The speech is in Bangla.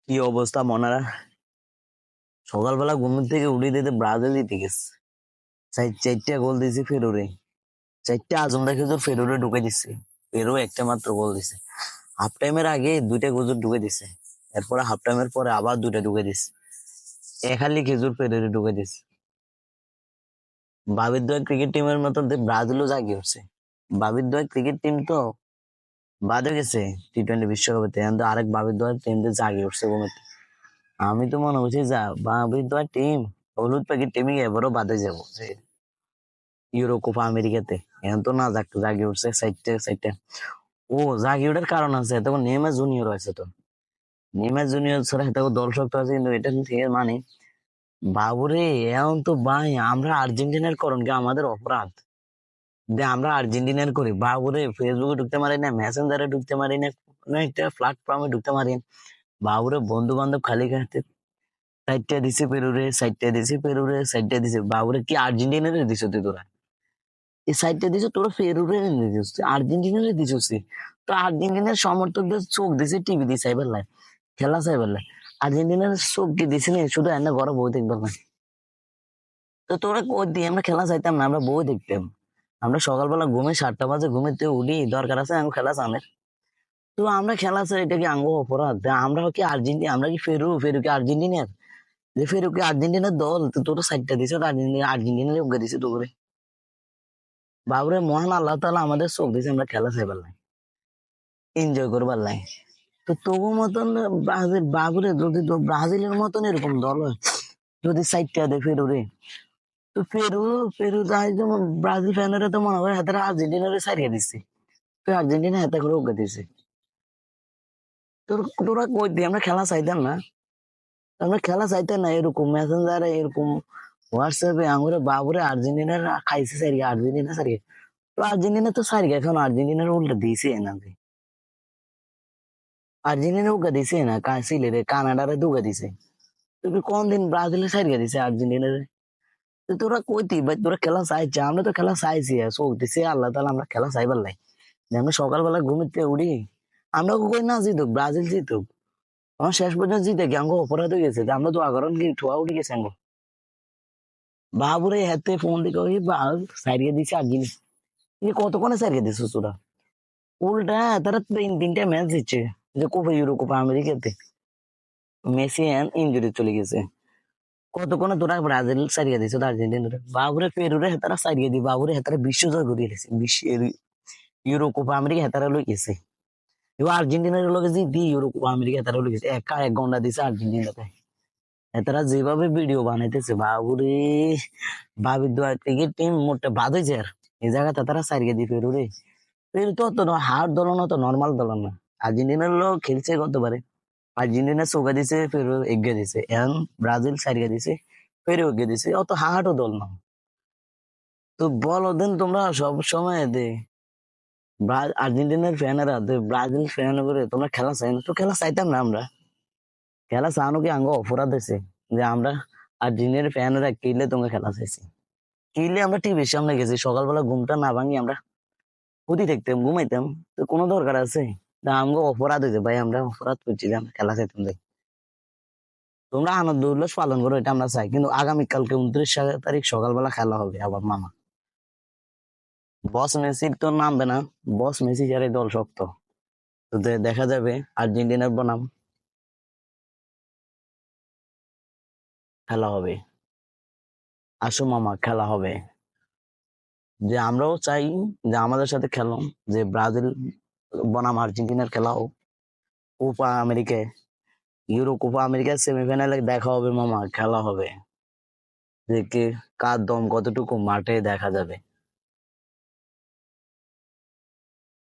কি অবস্থা মনারা? সকালবেলা ঘুম থেকে উঠে দিতে ব্রাজিল জিতে গেছে। চারটা গোল দিছে ফেরোরে। চারটা আজমরা খেজুর ফেরোরে ঢুকে দিচ্ছে। ফেরো একটা মাত্র গোল দিছে। হাফ টাইমের আগে দুইটা গোজর ঢুকে দিছে। এরপরে হাফ টাইমের পরে আবার দুইটা ঢুকে দিছে। একালি খেজুর ফেরোরে ঢুকে দিছে। বাবির দোয়া ক্রিকেট টিমের মতো ব্রাজিলও জাগিয়ে উঠছে। বাবির দোয়া ক্রিকেট টিম তো বাদে গেছে টি-20 বিশ্বকাপে, কিন্তু আরেক বাবির দোয়ার টিম জাগিয়ে উঠছে ঘুমের থেকে। আমি তো মনে করছি যা বাবির দোয়ার টিম হলুদ প্যাকেট টিমই এবারও বাদে যাবো যে ইউরো কোপা আমেরিকাতে। এখন তো না জাগিয়ে উঠছে সাইডটা সাইডটা। ও জাগিয়ে ওঠার কারণ আছে, তখন নেইমার জুনিয়র আছে তো। নেইমার জুনিয়র ছাড়া এত দল শক্ত আছে, কিন্তু এটা থেকে মানে বাবুরে এখন তো ভাই আমরা আর্জেন্টিনার করণ কি আমাদের অপরাধ যে আমরা আর্জেন্টিনার করি। বাবুরে ফেসবুকে ঢুকতে পারি না, মেসেঞ্জারে ঢুকতে পারি না, কোনো একটা প্ল্যাটফর্মে ঢুকতে পারি না। বাবুরে বন্ধু বান্ধব খালি খাতে সাইডটা দিছে পেরুরে, সাইডটা দিছে পেরুরে, সাইডটা দিছে বাবুরে। কি আর্জেন্টিনারে দিছ তুই তোরা? এই সাইডটা দিছে তোরা পেরুরে দিছিস, আর্জেন্টিনারে দিছিস। তো আর্জেন্টিনার সমর্থকদের চোখ দিছে টিভি দিয়ে চাইবার লাই, খেলা চাইবার লাই। আর্জেন্টিনার চোখ কি দিছে না শুধু এনে ঘরে বই দেখবার লাই। তো তোরা কই দিয়ে আমরা খেলা চাইতাম না, আমরা বই দেখতাম। আমরা সকালবেলা ঘুমে 7টা বাজে ঘুমেতে উঠি, দরকার আছে আমি খেলা চানের। তো আমরা খেলা চাই, এটা কি আঙ্গ অপরাধ? আমরা কি আর্জেন্টিনা? আমরা কি ফেরু? ফেরু কি আর্জেন্টিনার? যে ফেরু কি আর্জেন্টিনার দল? তো তোরা সাইডটা দিছে আর্জেন্টিনা, আর্জেন্টিনার উগে দিছে তো করে। বাবরে মহান আল্লাহ তাআলা আমাদের চোখ দিছে আমরা খেলা চাইবার লাই, এনজয় করবার লাই। তো তবু মতন ব্রাজিল বাবুরে, যদি তো ব্রাজিলের মতন এরকম দল হয়, যদি সাইডটা দেয় ফেরু রে, তো ফেরু ফেরু যাই যেমন ব্রাজিল ফ্যানেরা তো মনে করে হাতে আর্জেন্টিনারে সারিয়ে দিচ্ছে। তো আর্জেন্টিনা হাতে করে উগে দিছে। তোর তোরা কই দিয়ে আমরা খেলা চাইতাম না? আমরা খেলা চাইতাম না এরকম মেসেঞ্জারে এরকম হোয়াটসঅ্যাপে আঙুরে বাবুরে আর্জেন্টিনার খাইছে সারিয়ে, আর্জেন্টিনা সারিয়ে। তো আর্জেন্টিনা তো সারিয়ে, এখন আর্জেন্টিনার উল্টা দিছে না যে। আর্জেন্টিনা উগা দিছে না, কাশিলে রে কানাডারে দুগা দিছে। তুই কোন দিন ব্রাজিলে সারিয়ে দিছে আর্জেন্টিনারে? তো তোরা কইতি ভাই তোরা খেলা চাইছে, আমরা তো খেলা চাইছি, চোখ দিছে আল্লাহ তাআলা আমরা খেলা চাইবার লাই। যে আমরা সকালবেলা ঘুমিতে উঠি, আমরা কই না জিতুক, ব্রাজিল জিতুক। আমার শেষ পর্যন্ত জিতে কি আঙ্গ অপরাধ হয়ে গেছে যে আমরা তো আগারণ কি ঠোয়া উঠে গেছে আঙ্গ। বাবুরে হাতে ফোন দিকে ওই সারিয়ে দিছে আর্জেন্টিনা। তুমি কতক্ষণে সারিয়ে দিছো তোরা? উল্টা তারা 3টা ম্যাচ দিচ্ছে, যে কোপা ইউরো কোপা আমেরিকাতে মেসি ইঞ্জুরি চলে গেছে। কতক্ষণে তোরা ব্রাজিল সারিয়ে দিছো আর্জেন্টিনা? বাবুরে ফেরুরে হেতারা সারিয়ে দি, বাবুরে হেতারা বিশ্ব জয় করিয়ে দিছে, বিশ্বের ইউরো কোপা আমেরিকা হেতারা লই গেছে। এবার আর্জেন্টিনার লগে জিতি ইউরো কোপা আমেরিকা হেতারা লই গেছে, একা 1 ঘন্টা দিছে আর্জেন্টিনাতে। এতারা যেভাবে ভিডিও বানাইতেছে বাবুরে, ভাবির দোয়া ক্রিকেট টিম মোটে বাদ হয়েছে। আর এই জায়গাতে তারা সারিয়ে দি ফেরুরে। পেরু তো অত হার দল না, তো নর্মাল দল না। আর্জেন্টিনার লোক খেলছে কত পারে, আর্জেন্টিনা চৌকা দিছে ফেরু এগিয়ে দিছে, এখন ব্রাজিল সারিয়ে দিছে ফেরু এগিয়ে দিছে, অত হাহাটো দল না। তো বল ওদিন তোমরা সব সময় দে আর্জেন্টিনার ফ্যানেরা ব্রাজিল ফ্যান করে তোমরা খেলা চাই না? তো খেলা চাইতাম না আমরা? খেলা চানো কি আঙ্গ অপরাধ হয়েছে যে আমরা আর্জেন্টিনার ফ্যানেরা কিনলে তোমরা খেলা চাইছি? কিনলে আমরা টিভির সামনে গেছি, সকালবেলা ঘুমটা না ভাঙি আমরা ক্ষতি দেখতাম, ঘুমাইতাম। তো কোনো দরকার আছে? তা আমগো অপরাধ হয়েছে ভাই, আমরা অপরাধ করছি যে আমরা খেলা চাইতাম যাই। তোমরা আনন্দ উল্লাস পালন করো, এটা আমরা চাই, কিন্তু আগামীকালকে 29 তারিখ সকালবেলা খেলা হবে আবার মামা। বস মেসির তো নামবে না, বস মেসি ছাড়া এই দল শক্ত। তো দেখা যাবে আর্জেন্টিনার বনাম খেলা হবে। আসো মামা খেলা হবে। যে আমরাও চাই যে আমাদের সাথে খেলো, যে ব্রাজিল বনাম আর্জেন্টিনার খেলা হোক কোপা আমেরিকায়, ইউরো কোপা আমেরিকার সেমিফাইনালে দেখা হবে মামা, খেলা হবে। যে কে কার দম কতটুকু মাঠে দেখা যাবে।